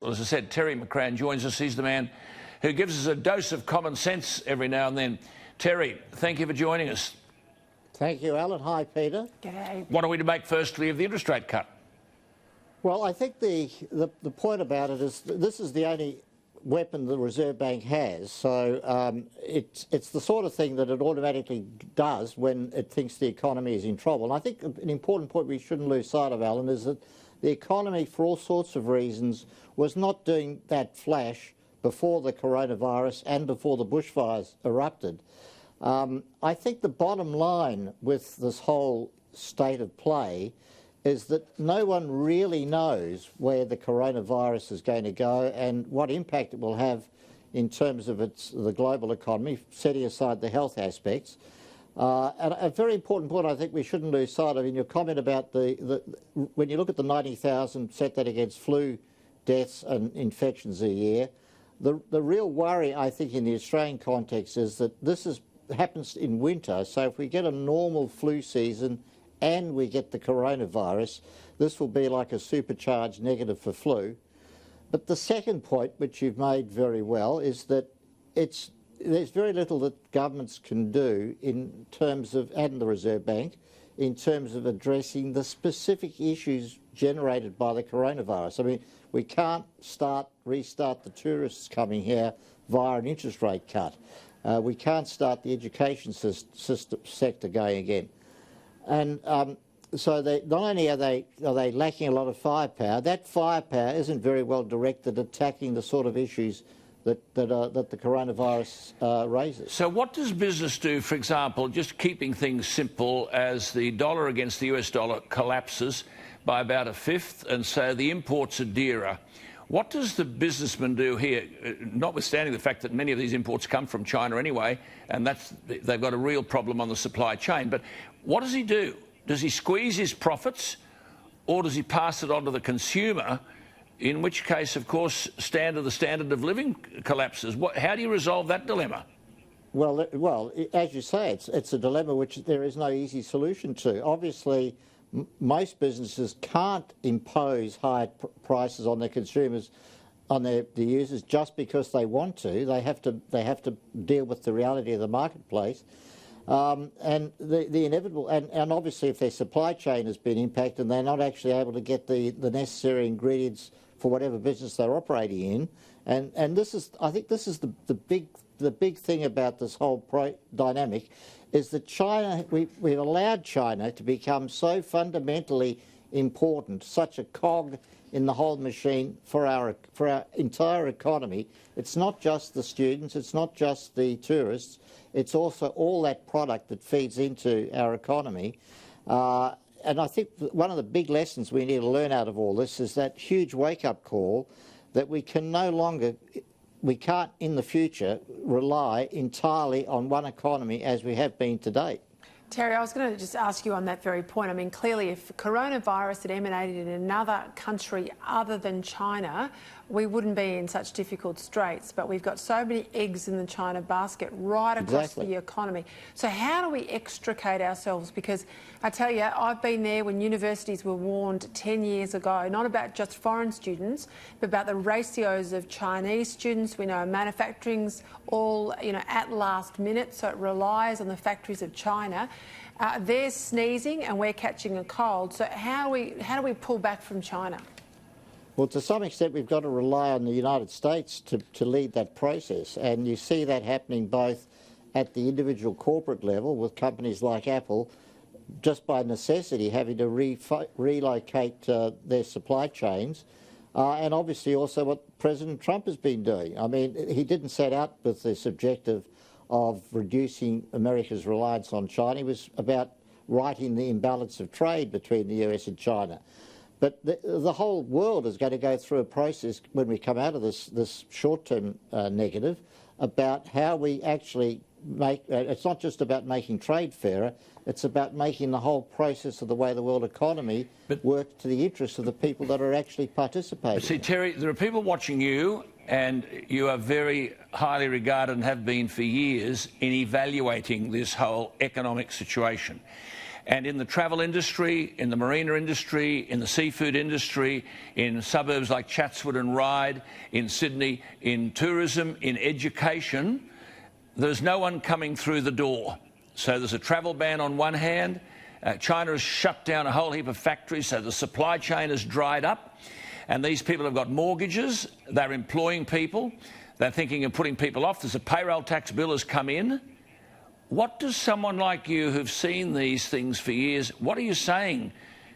Well, as I said, Terry McCrann joins us. He's the man who gives us a dose of common sense every now and then. Terry, thank you for joining us. Thank you, Alan. Hi, Peter. G'day. What are we to make firstly of the interest rate cut? Well, I think the point about it is this is the only weapon the Reserve Bank has. So it's the sort of thing that it automatically does when it thinks the economy is in trouble. And I think an important point we shouldn't lose sight of, Alan, is that the economy, for all sorts of reasons, was not doing that flash before the coronavirus and before the bushfires erupted. I think the bottom line with this whole state of play is that no one really knows where the coronavirus is going to go and what impact it will have in terms of the global economy, setting aside the health aspects. And a very important point I think we shouldn't lose sight of in your comment about when you look at the 90,000, set that against flu deaths and infections a year, the real worry I think in the Australian context is that this happens in winter. So if we get a normal flu season and we get the coronavirus, this will be like a supercharged negative for flu. But the second point, which you've made very well, is that there's very little that governments can do in terms of, and the Reserve Bank, in terms of addressing the specific issues generated by the coronavirus. I mean, we can't restart the tourists coming here via an interest rate cut. We can't start the education sector going again. And so not only are they lacking a lot of firepower, that firepower isn't very well directed at attacking the sort of issues that the coronavirus raises. So what does business do, for example, just keeping things simple, as the dollar against the US dollar collapses by about a fifth, and so the imports are dearer? What does the businessman do here, notwithstanding the fact that many of these imports come from China anyway, and they've got a real problem on the supply chain? But what does he do? Does he squeeze his profits, or does he pass it on to the consumer, in which case, of course, the standard of living collapses? How do you resolve that dilemma? Well, as you say, it's a dilemma which there is no easy solution to. Obviously, most businesses can't impose high prices on their consumers, on the users, just because they want to. They have to deal with the reality of the marketplace, and the inevitable. And obviously, if their supply chain has been impacted, they're not actually able to get the necessary ingredients for whatever business they're operating in. And this is, I think, this is the big thing about this whole dynamic, is that China, we've allowed China to become so fundamentally important, such a cog in the whole machine for our entire economy. It's not just the students, it's not just the tourists, it's also all that product that feeds into our economy. And I think one of the big lessons we need to learn out of all this is that huge wake-up call that we can no longer, we can't in the future rely entirely on one economy as we have been to date. Terry, I was going to just ask you on that very point. I mean, clearly, if coronavirus had emanated in another country other than China, we wouldn't be in such difficult straits. But we've got so many eggs in the China basket right across the economy. So how do we extricate ourselves? Because I tell you, I've been there when universities were warned 10 years ago, not about just foreign students, but about the ratios of Chinese students. We know manufacturing's all, at last minute, so it relies on the factories of China. They're sneezing and we're catching a cold. So how do we pull back from China? Well, to some extent, we've got to rely on the United States to lead that process. And you see that happening both at the individual corporate level with companies like Apple, just by necessity having to relocate their supply chains, and obviously also what President Trump has been doing. I mean, he didn't set out with this objective of reducing America's reliance on China. It was about righting the imbalance of trade between the US and China. But the whole world is going to go through a process when we come out of this short-term negative about how we actually make, it's not just about making trade fairer, it's about making the whole process of the way the world economy work to the interests of the people that are actually participating. See, Terry, there are people watching you, and you are very highly regarded and have been for years in evaluating this whole economic situation. And in the travel industry, in the marina industry, in the seafood industry, in suburbs like Chatswood and Ryde, in Sydney, in tourism, in education, there's no one coming through the door. So there's a travel ban on one hand. China has shut down a whole heap of factories, so the supply chain has dried up. And these people have got mortgages. They're employing people. They're thinking of putting people off. There's a payroll tax bill has come in. What does someone like you who've seen these things for years, what are you saying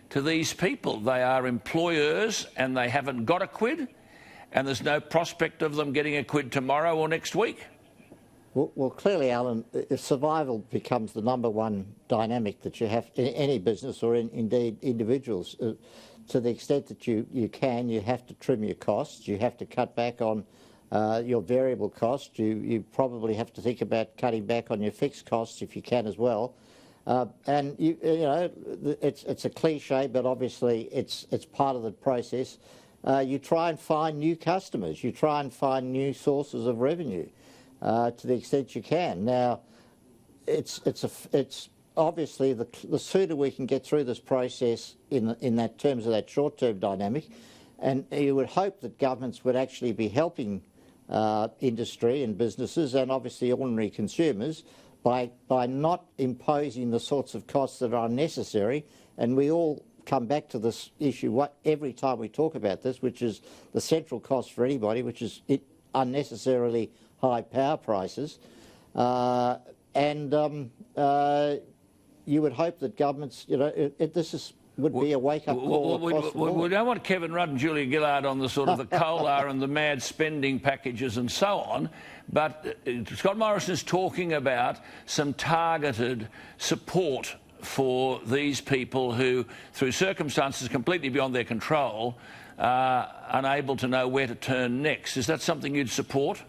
to these people? They are employers and they haven't got a quid, and there's no prospect of them getting a quid tomorrow or next week. Well, clearly, Alan, if survival becomes the #1 dynamic that you have in any business or indeed individuals, to the extent that you have to trim your costs, you have to cut back on your variable costs, you probably have to think about cutting back on your fixed costs if you can as well. And you know, it's a cliche, but obviously it's part of the process. You try and find new customers, you try and find new sources of revenue to the extent you can. Now, it's obviously the sooner we can get through this process in that terms of that short-term dynamic, and you would hope that governments would actually be helping industry and businesses and obviously ordinary consumers by not imposing the sorts of costs that are unnecessary. And we all come back to this issue every time we talk about this, which is the central cost for anybody, which is unnecessarily high power prices. You would hope that governments, you know, would be a wake-up call. We don't want Kevin Rudd and Julia Gillard on the sort of the COLA and the mad spending packages and so on, but Scott Morrison is talking about some targeted support for these people who, through circumstances completely beyond their control, are unable to know where to turn next. Is that something you'd support?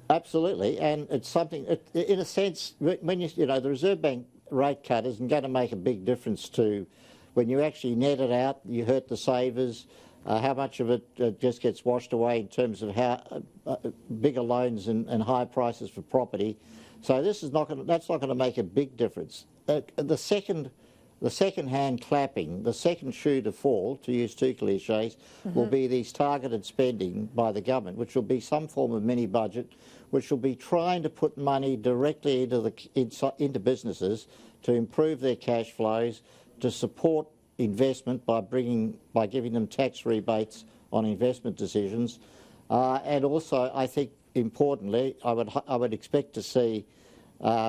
Absolutely, and it's something, in a sense, when you know, the Reserve Bank rate cut isn't going to make a big difference to, when you actually net it out, you hurt the savers, how much of it just gets washed away in terms of how bigger loans and higher prices for property. So that's not going to make a big difference. The second hand clapping, the second shoe to fall, to use two cliches, will be these targeted spending by the government, which will be some form of mini budget, which will be trying to put money directly into businesses to improve their cash flows, to support investment by giving them tax rebates on investment decisions, and also, I think, importantly, I would expect to see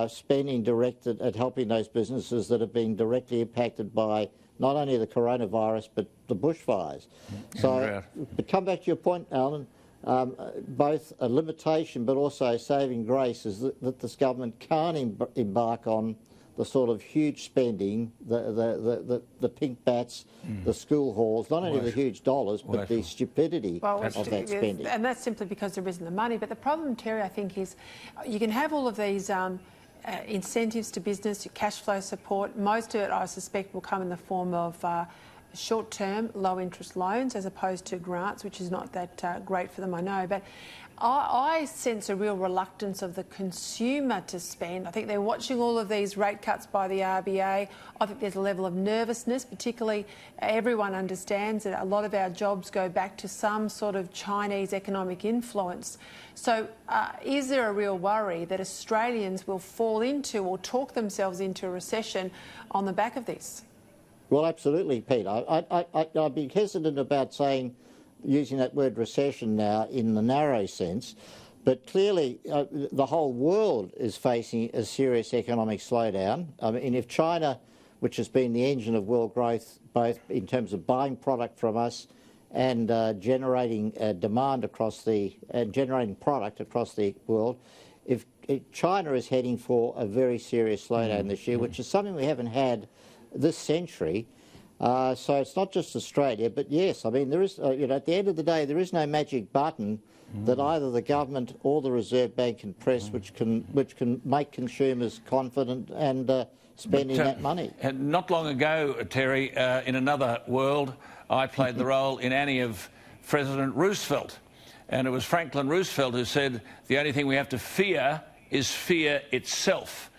spending directed at helping those businesses that have been directly impacted by not only the coronavirus but the bushfires. So, but come back to your point, Alan. Both a limitation but also a saving grace is that this government can't embark on the sort of huge spending, the pink bats, the school halls, not only the huge dollars, but the stupidity of that spending. And that's simply because there isn't the money. But the problem, Terry, I think, is you can have all of these incentives to business, cash flow support. Most of it, I suspect, will come in the form of short-term, low-interest loans as opposed to grants, which is not that great for them, I know. But I sense a real reluctance of the consumer to spend. I think they're watching all of these rate cuts by the RBA. I think there's a level of nervousness, particularly everyone understands that a lot of our jobs go back to some sort of Chinese economic influence. So is there a real worry that Australians will fall into or talk themselves into a recession on the back of this? Well, absolutely, Pete. I'd be hesitant about using that word recession now in the narrow sense, but clearly the whole world is facing a serious economic slowdown. I mean, if China, which has been the engine of world growth, both in terms of buying product from us and generating demand generating product across the world, if China is heading for a very serious slowdown this year, which is something we haven't had this century. So it's not just Australia, but yes, I mean, there is, at the end of the day, there is no magic button that either the government or the Reserve Bank can press which can make consumers confident and spending that money. And not long ago, Terry, in another world, I played the role in Annie of President Roosevelt. And it was Franklin Roosevelt who said, the only thing we have to fear is fear itself.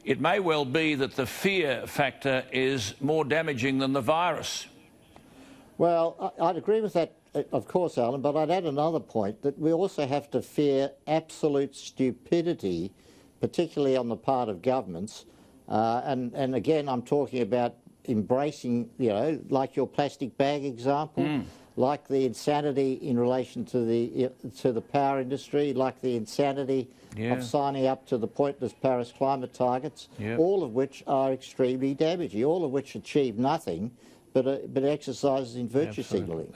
it may well be that the fear factor is more damaging than the virus. Well, I'd agree with that, of course, Alan, but I'd add another point, that we also have to fear absolute stupidity, particularly on the part of governments. And again, I'm talking about embracing, you know, like your plastic bag example, like the insanity in relation to the power industry, like the insanity of signing up to the pointless Paris climate targets, all of which are extremely damaging, all of which achieve nothing but exercises in virtue signalling.